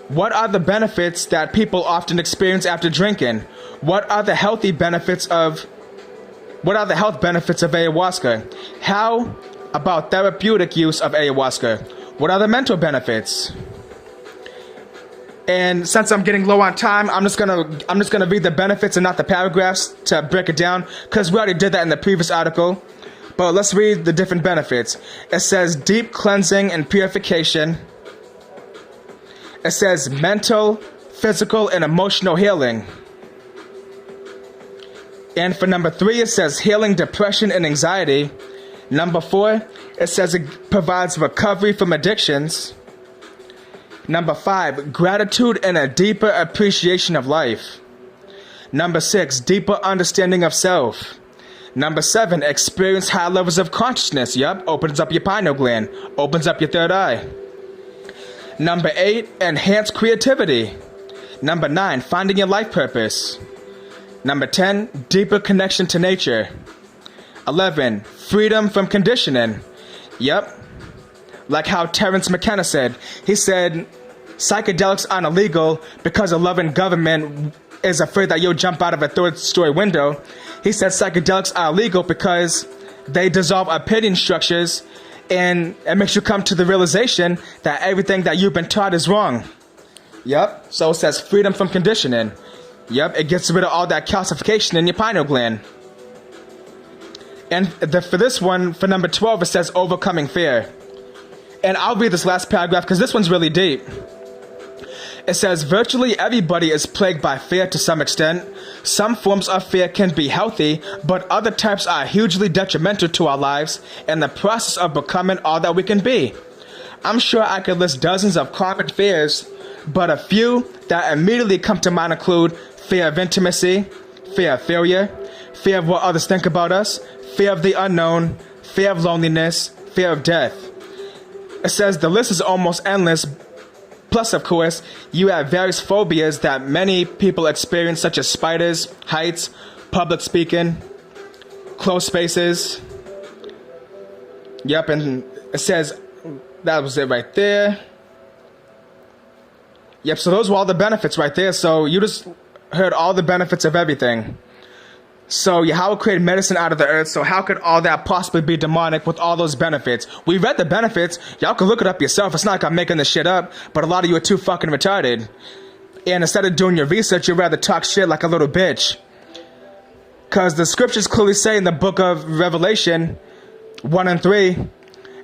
What are the benefits that people often experience after drinking? What are the health benefits of ayahuasca? How about therapeutic use of ayahuasca? What are the mental benefits? And since I'm getting low on time, I'm just gonna read the benefits and not the paragraphs to break it down, because we already did that in the previous article. But let's read the different benefits. It says deep cleansing and purification. It says mental, physical, and emotional healing. And for number 3, it says healing depression and anxiety. Number 4, it says it provides recovery from addictions. Number 5, gratitude and a deeper appreciation of life. Number 6, deeper understanding of self. Number 7, experience high levels of consciousness. Yup, opens up your pineal gland, opens up your third eye. Number 8, enhanced creativity. Number 9, finding your life purpose. Number 10, deeper connection to nature. 11, freedom from conditioning. Yep. Like how Terence McKenna said. He said, psychedelics aren't illegal because a loving government is afraid that you'll jump out of a 3rd-story window. He said psychedelics are illegal because they dissolve opinion structures and it makes you come to the realization that everything that you've been taught is wrong. Yep. So it says freedom from conditioning. Yep. It gets rid of all that calcification in your pineal gland. And for this one, for number 12, it says overcoming fear. And I'll read this last paragraph because this one's really deep. It says, virtually everybody is plagued by fear to some extent. Some forms of fear can be healthy, but other types are hugely detrimental to our lives and the process of becoming all that we can be. I'm sure I could list dozens of common fears, but a few that immediately come to mind include fear of intimacy, fear of failure, fear of what others think about us, fear of the unknown, fear of loneliness, fear of death. It says the list is almost endless. Plus, of course, you have various phobias that many people experience, such as spiders, heights, public speaking, closed spaces. Yep, and it says that was it right there. Yep, so those were all the benefits right there. So you just heard all the benefits of everything. So Yahweh created medicine out of the earth, so how could all that possibly be demonic with all those benefits? We read the benefits. Y'all can look it up yourself. It's not like I'm making this shit up, but a lot of you are too fucking retarded. And instead of doing your research, you'd rather talk shit like a little bitch. Because the scriptures clearly say in the book of Revelation 1 and 3,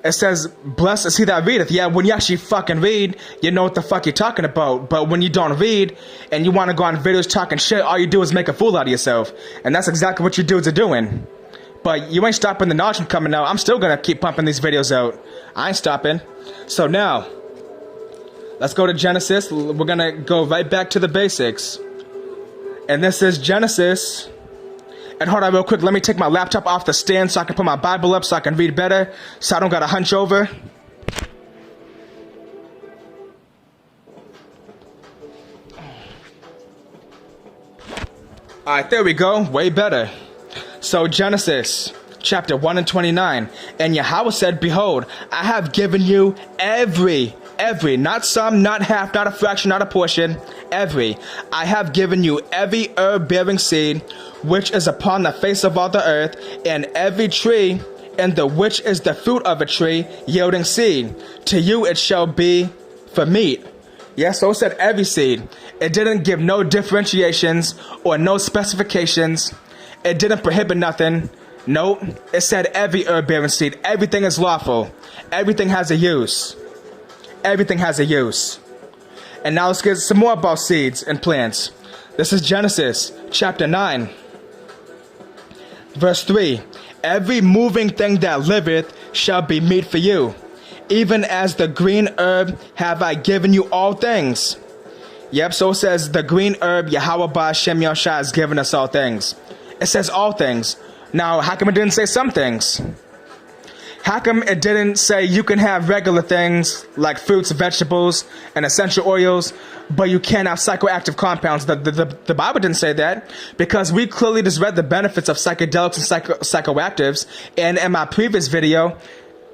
it says, blessed is he that readeth. Yeah, when you actually fucking read, you know what the fuck you're talking about. But when you don't read, and you want to go on videos talking shit, all you do is make a fool out of yourself. And that's exactly what you dudes are doing. But you ain't stopping the knowledge from coming out. I'm still going to keep pumping these videos out. I ain't stopping. So now, let's go to Genesis. We're going to go right back to the basics. And this is Genesis. And hold on real quick. Let me take my laptop off the stand so I can put my Bible up so I can read better. So I don't got to hunch over. Alright, there we go. Way better. So Genesis chapter 1 and 29. And Yahweh said, behold, I have given you every, not some, not half, not a fraction, not a portion, every. I have given you every herb bearing seed, which is upon the face of all the earth, and every tree, and the which is the fruit of a tree, yielding seed. To you it shall be for meat. Yes, so it said every seed. It didn't give no differentiations or no specifications. It didn't prohibit nothing. Nope. It said every herb bearing seed. Everything is lawful. Everything has a use. Everything has a use. And now let's get some more about seeds and plants. This is Genesis chapter 9. Verse 3. Every moving thing that liveth shall be meat for you. Even as the green herb have I given you all things. Yep, so it says the green herb, Yahweh Ba'Shem Yahushua has given us all things. It says all things. Now, how come it didn't say some things? How come it didn't say you can have regular things like fruits, vegetables, and essential oils, but you can't have psychoactive compounds? The Bible didn't say that, because we clearly just read the benefits of psychedelics and psychoactives. And in my previous video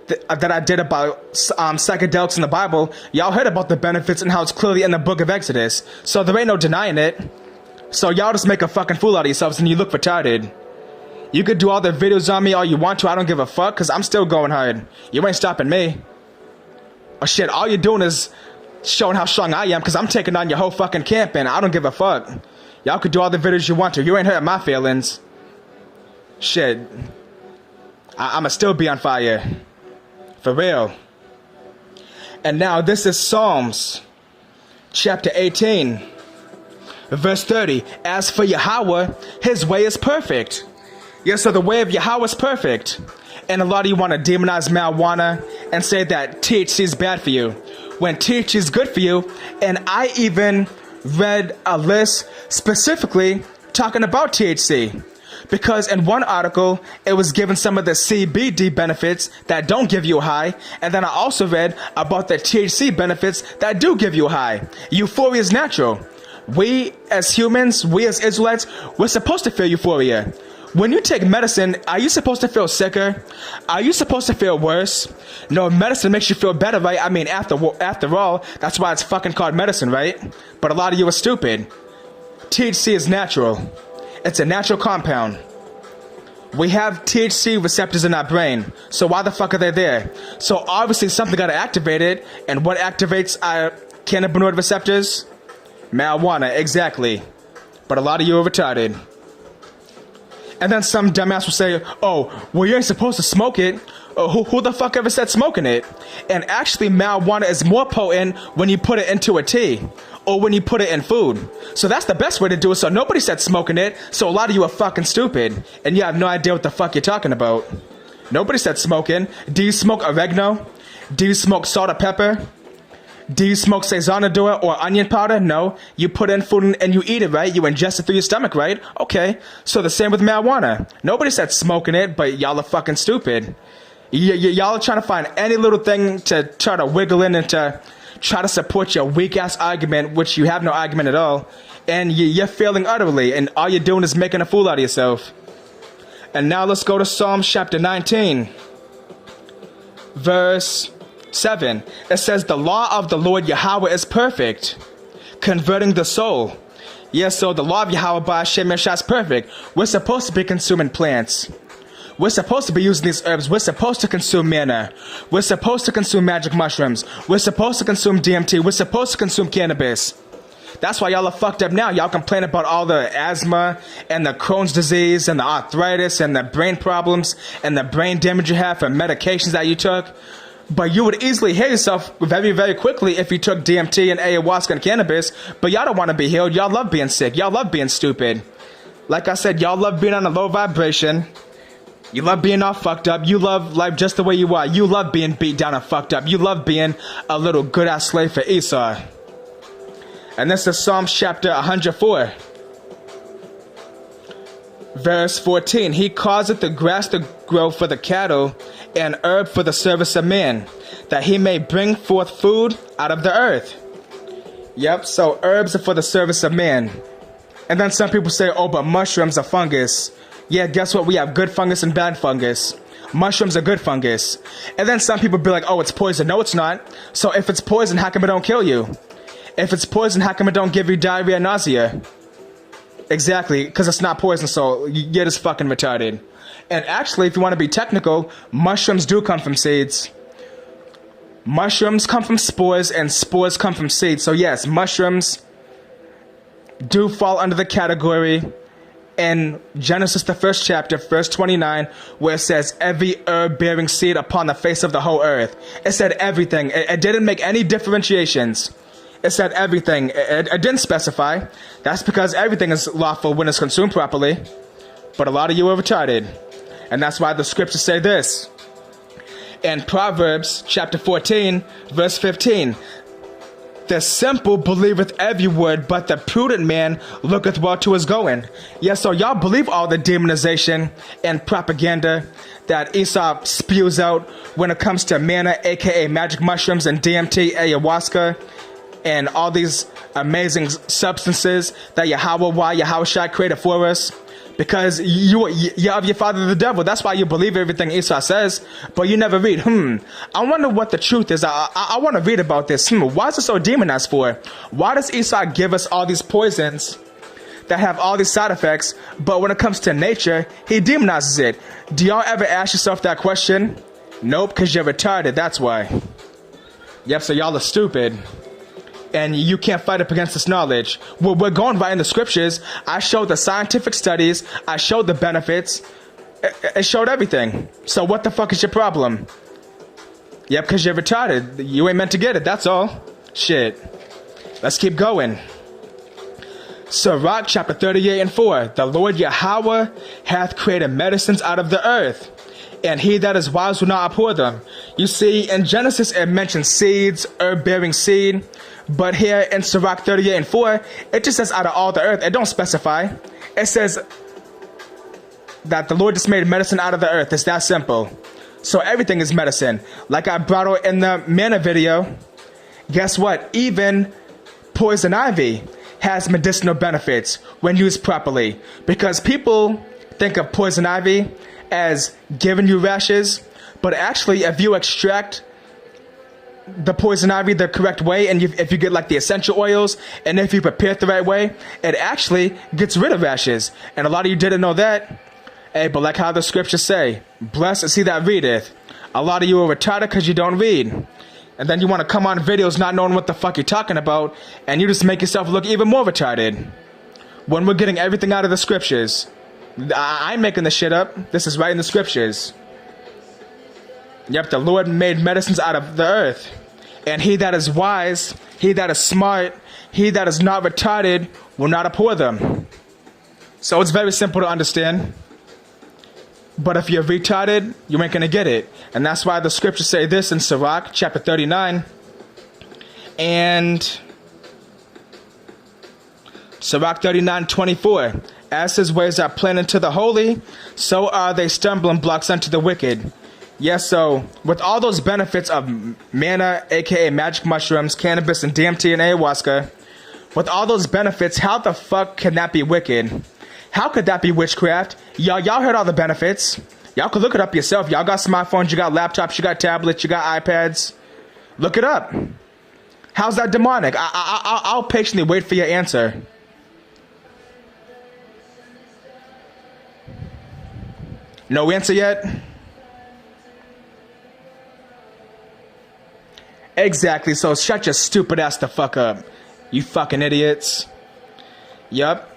that I did about psychedelics in the Bible, y'all heard about the benefits and how it's clearly in the book of Exodus. So there ain't no denying it. So y'all just make a fucking fool out of yourselves and you look retarded. You could do all the videos on me all you want to. I don't give a fuck, because I'm still going hard. You ain't stopping me. Oh shit, all you're doing is showing how strong I am, because I'm taking on your whole fucking camp, and I don't give a fuck. Y'all could do all the videos you want to. You ain't hurting my feelings. Shit. I'ma still be on fire. For real. And now this is Psalms chapter 18. Verse 30. As for Yahweh, his way is perfect. Yes, so the way of Yahweh is perfect. And a lot of you want to demonize marijuana and say that THC is bad for you, when THC is good for you. And I even read a list specifically talking about THC. Because in one article, it was given some of the CBD benefits that don't give you a high. And then I also read about the THC benefits that do give you a high. Euphoria is natural. We as humans, we as Israelites, we're supposed to feel euphoria. When you take medicine, are you supposed to feel sicker? Are you supposed to feel worse? No, medicine makes you feel better, right? I mean, after all, that's why it's fucking called medicine, right? But a lot of you are stupid. THC is natural. It's a natural compound. We have THC receptors in our brain. So why the fuck are they there? So obviously something got to activate it. And what activates our cannabinoid receptors? Marijuana, exactly. But a lot of you are retarded. And then some dumbass will say, oh, well, you ain't supposed to smoke it. Who the fuck ever said smoking it? And actually, marijuana is more potent when you put it into a tea or when you put it in food. So that's the best way to do it. So nobody said smoking it. So a lot of you are fucking stupid. And you have no idea what the fuck you're talking about. Nobody said smoking. Do you smoke oregano? Do you smoke salt or pepper? Do you smoke Sazonador or onion powder? No. You put in food and you eat it, right? You ingest it through your stomach, right? Okay. So the same with marijuana. Nobody said smoking it, but y'all are fucking stupid. Y'all are trying to find any little thing to try to wiggle in and to try to support your weak-ass argument, which you have no argument at all. And you're failing utterly, and all you're doing is making a fool out of yourself. And now let's go to Psalms chapter 19. Verse 7. It says, the law of the Lord Yahweh is perfect, converting the soul. Yes, so the law of Yahweh Ba'Shem Yahushua is perfect. We're supposed to be consuming plants. We're supposed to be using these herbs. We're supposed to consume manna. We're supposed to consume magic mushrooms. We're supposed to consume DMT. We're supposed to consume cannabis. That's why y'all are fucked up now. Y'all complain about all the asthma and the Crohn's disease and the arthritis and the brain problems and the brain damage you have from medications that you took. But you would easily heal yourself very, very quickly if you took DMT and ayahuasca and cannabis. But y'all don't want to be healed. Y'all love being sick. Y'all love being stupid. Like I said, y'all love being on a low vibration. You love being all fucked up. You love life just the way you are. You love being beat down and fucked up. You love being a little good-ass slave for Esau. And this is Psalms chapter 104. Verse 14. He causeth the grass to grow for the cattle, and herb for the service of man, that he may bring forth food out of the earth. Yep, so herbs are for the service of man. And then some people say, oh, but mushrooms are fungus. Yeah, guess what? We have good fungus and bad fungus. Mushrooms are good fungus. And then some people be like, oh, it's poison. No, it's not. So if it's poison, how come it don't kill you? If it's poison, how come it don't give you diarrhea and nausea? Exactly, because it's not poison, so you're just fucking retarded. And actually, if you want to be technical, mushrooms do come from seeds. Mushrooms come from spores, and spores come from seeds. So yes, mushrooms do fall under the category in Genesis, the first chapter, verse 29, where it says, every herb bearing seed upon the face of the whole earth. It said everything. It didn't make any differentiations. It said everything. It didn't specify. That's because everything is lawful when it's consumed properly. But a lot of you are retarded. And that's why the scriptures say this. In Proverbs chapter 14, verse 15. The simple believeth every word, but the prudent man looketh well to his going. Yes, so y'all believe all the demonization and propaganda that Esau spews out when it comes to manna, aka magic mushrooms, and DMT, ayahuasca, and all these amazing substances that Yahweh created for us. Because you of your father the devil. That's why you believe everything Esau says, but you never read. I wonder what the truth is. I want to read about this. Why is it so demonized for? Why does Esau give us all these poisons that have all these side effects, but when it comes to nature, he demonizes it? Do y'all ever ask yourself that question? Nope, because you're retarded. That's why. Yep, so y'all are stupid. And you can't fight up against this knowledge. We're going right in the scriptures. I showed the scientific studies. I showed the benefits. It showed everything. So what the fuck is your problem? Yep, because you're retarded. You ain't meant to get it, that's all. Shit. Let's keep going. Sirach chapter 38 and 4. The Lord Yahweh hath created medicines out of the earth, and he that is wise will not abhor them. You see, in Genesis it mentions seeds, herb-bearing seed. But here in Sirach 38 and 4, it just says out of all the earth. It don't specify. It says that the Lord just made medicine out of the earth. It's that simple. So everything is medicine. Like I brought out in the Manna video, guess what? Even poison ivy has medicinal benefits when used properly. Because people think of poison ivy as giving you rashes. But actually, if you extract the poison ivy the correct way, and if you get like the essential oils, and if you prepare it the right way, it actually gets rid of rashes. And a lot of you didn't know that. Hey, but like how the scriptures say, blessed is he that readeth. A lot of you are retarded because you don't read. And then you want to come on videos not knowing what the fuck you're talking about, and you just make yourself look even more retarded. When we're getting everything out of the scriptures. I ain't making this shit up. This is right in the scriptures. Yep, the Lord made medicines out of the earth. And he that is wise, he that is smart, he that is not retarded will not abhor them. So it's very simple to understand. But if you're retarded, you ain't going to get it. And that's why the scriptures say this in Sirach chapter 39. And Sirach 39:24. As his ways are plain unto the holy, so are they stumbling blocks unto the wicked. Yes, so with all those benefits of manna, aka magic mushrooms, cannabis, and DMT and ayahuasca, with all those benefits, how the fuck can that be wicked? How could that be witchcraft? Y'all heard all the benefits. Y'all could look it up yourself. Y'all got smartphones, you got laptops, you got tablets, you got iPads. Look it up. How's that demonic? I'll patiently wait for your answer. No answer yet? Exactly, so shut your stupid ass the fuck up. You fucking idiots. Yup.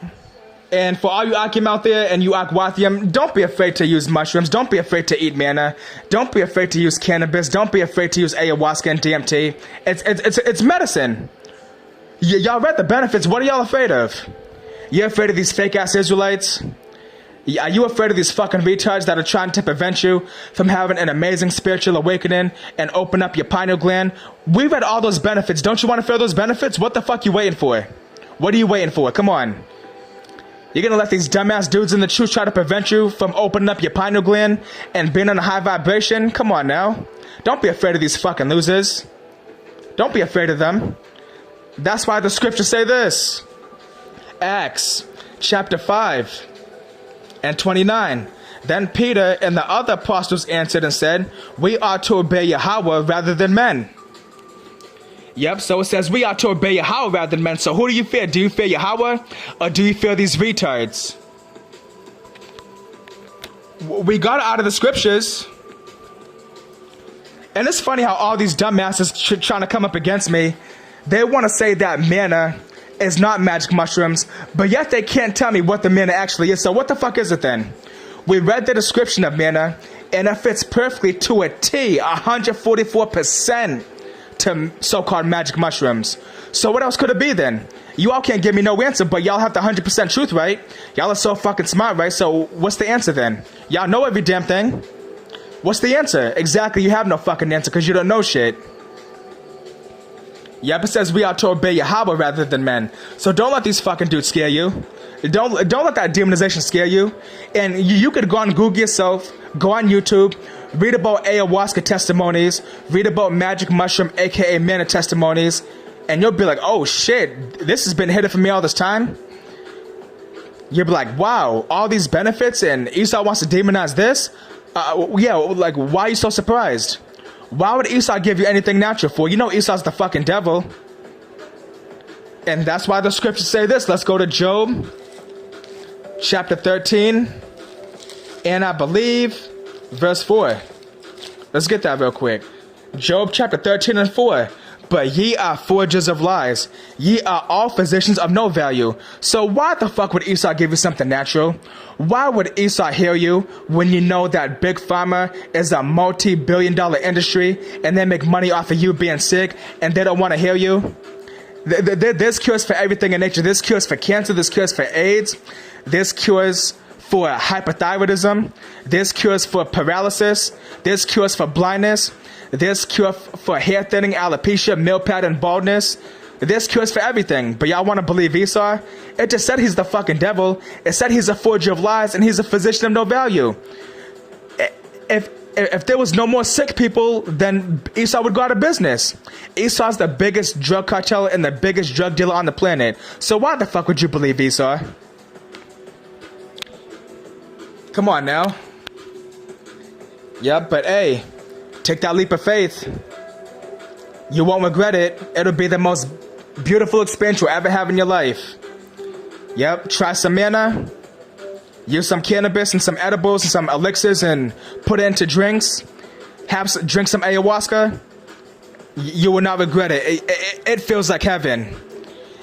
And for all you Akim out there and you Akwathium, don't be afraid to use mushrooms. Don't be afraid to eat manna. Don't be afraid to use cannabis. Don't be afraid to use ayahuasca and DMT. It's medicine. Y'all read the benefits. What are y'all afraid of? You're afraid of these fake ass Israelites? Are you afraid of these fucking retards that are trying to prevent you from having an amazing spiritual awakening and open up your pineal gland? We read all those benefits. Don't you want to feel those benefits? What the fuck you waiting for? What are you waiting for? Come on. You're gonna let these dumbass dudes in the truth try to prevent you from opening up your pineal gland and being on a high vibration? Come on now. Don't be afraid of these fucking losers. Don't be afraid of them. That's why the scriptures say this. Acts chapter 5 and 29. Then Peter and the other apostles answered and said, we ought to obey Yahweh rather than men. Yep, so it says we ought to obey Yahweh rather than men. So who do you fear? Do you fear Yahweh or do you fear these retards? We got it out of the scriptures. And it's funny how all these dumbasses trying to come up against me, they want to say that manna is not magic mushrooms, but yet they can't tell me what the manna actually is. So what the fuck is it then? We read the description of manna, and it fits perfectly to a T, 144% to so-called magic mushrooms. So what else could it be then? You all can't give me no answer, but y'all have the 100% truth, right? Y'all are so fucking smart, right? So what's the answer then? Y'all know every damn thing. What's the answer? Exactly, you have no fucking answer because you don't know shit. Yep, it says we ought to obey Yahweh rather than men. So don't let these fucking dudes scare you. Don't let that demonization scare you. And you could go on Google yourself, go on YouTube, read about ayahuasca testimonies, read about magic mushroom, aka manna testimonies, and you'll be like, oh shit, this has been hidden from me all this time. You'll be like, wow, all these benefits and Esau wants to demonize this? Yeah, like, why are you so surprised? Why would Esau give you anything natural for? You know Esau's the fucking devil. And that's why the scriptures say this. Let's go to Job chapter 13 and I believe verse 4. Let's get that real quick. Job chapter 13 and 4. But ye are forgers of lies. Ye are all physicians of no value. So why the fuck would Esau give you something natural? Why would Esau heal you when you know that Big Pharma is a multi-billion-dollar industry and they make money off of you being sick and they don't want to heal you? There's cures for everything in nature. There's cures for cancer. There's cures for AIDS. There's cures for hypothyroidism. There's cures for paralysis. There's cures for blindness. There's cure for hair thinning, alopecia, male pattern baldness. There's cures for everything. But y'all want to believe Esau? It just said he's the fucking devil. It said he's a forger of lies and he's a physician of no value. If there was no more sick people, then Esau would go out of business. Esau's the biggest drug cartel and the biggest drug dealer on the planet. So why the fuck would you believe Esau? Come on now. Yep, but hey, take that leap of faith. You won't regret it. It'll be the most beautiful experience you'll ever have in your life. Yep, try some manna. Use some cannabis and some edibles and some elixirs and put it into drinks. Drink some ayahuasca. You will not regret it. It feels like heaven.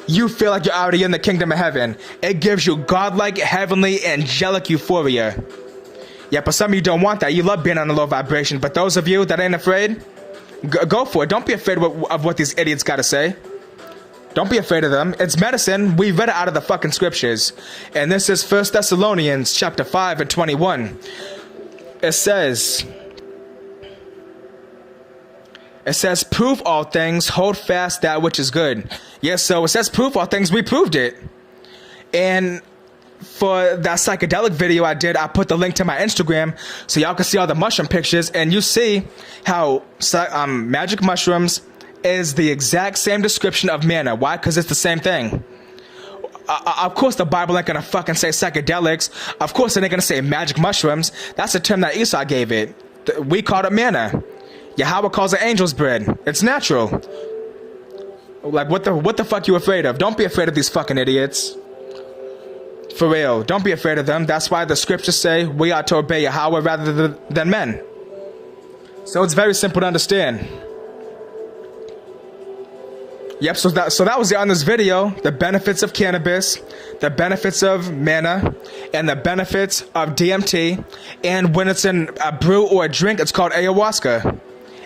You feel like you're already in the kingdom of heaven. It gives you godlike, heavenly, angelic euphoria. Yeah, but some of you don't want that. You love being on a low vibration. But those of you that ain't afraid, go for it. Don't be afraid of what these idiots got to say. Don't be afraid of them. It's medicine. We read it out of the fucking scriptures. And this is 1 Thessalonians chapter 5 and 21. It says, prove all things, hold fast that which is good. Yes, so it says prove all things. We proved it. And for that psychedelic video I did, I put the link to my Instagram so y'all can see all the mushroom pictures. And you see how magic mushrooms is the exact same description of manna. Why? Because it's the same thing. Of course the Bible ain't gonna fucking say psychedelics. Of course it ain't gonna say magic mushrooms. That's the term that Esau gave it. We called it manna. Yahweh calls it angel's bread. It's natural. Like what the fuck you afraid of? Don't be afraid of these fucking idiots. For real, don't be afraid of them. That's why the scriptures say we ought to obey Yahweh rather than men. So it's very simple to understand. Yep, so that was it on this video. The benefits of cannabis, the benefits of manna, and the benefits of DMT. And when it's in a brew or a drink, it's called ayahuasca.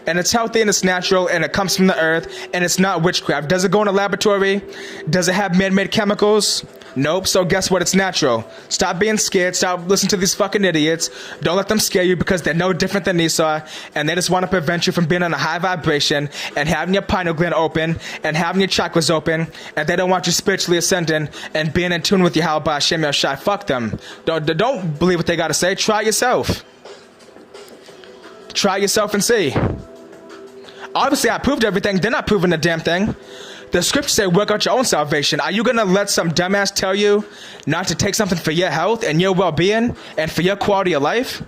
And it's healthy and it's natural and it comes from the earth and it's not witchcraft. Does it go in a laboratory? Does it have man-made chemicals? Nope, so guess what? It's natural. Stop being scared. Stop listening to these fucking idiots. Don't let them scare you because they're no different than Esau, and they just want to prevent you from being on a high vibration and having your pineal gland open and having your chakras open, and they don't want you spiritually ascending and being in tune with your Yahweh Hashem Shai. Fuck them. Don't believe what they got to say. Try it yourself. Try it yourself and see. Obviously, I proved everything. They're not proving the damn thing. The scriptures say work out your own salvation. Are you going to let some dumbass tell you not to take something for your health and your well-being and for your quality of life?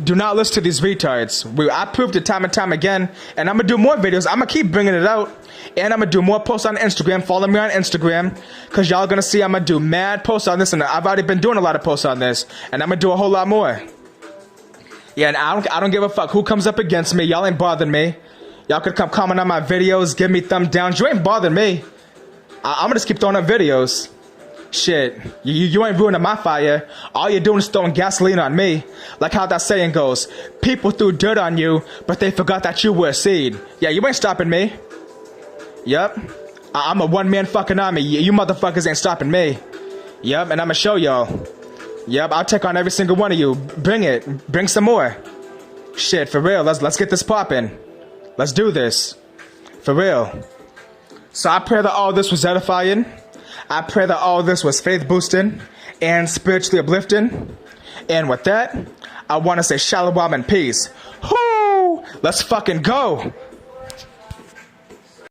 Do not listen to these retards. I proved it time and time again, and I'm going to do more videos. I'm going to keep bringing it out, and I'm going to do more posts on Instagram. Follow me on Instagram, because y'all going to see I'm going to do mad posts on this, and I've already been doing a lot of posts on this, and I'm going to do a whole lot more. Yeah, and I don't give a fuck who comes up against me. Y'all ain't bothering me. Y'all could come comment on my videos, give me thumb downs. You ain't bothering me. I'm gonna just keep throwing up videos. Shit, you ain't ruining my fire. All you're doing is throwing gasoline on me. Like how that saying goes, people threw dirt on you, but they forgot that you were a seed. Yeah, you ain't stopping me. Yep, I'm a one-man fucking army. You motherfuckers ain't stopping me. Yep, and I'm gonna show y'all. Yep, I'll take on every single one of you. Bring it. Bring some more. Shit, for real. Let's get this poppin'. Let's do this. For real. So I pray that all this was edifying. I pray that all this was faith boosting and spiritually uplifting. And with that, I want to say shalom and peace. Whoo! Let's fucking go.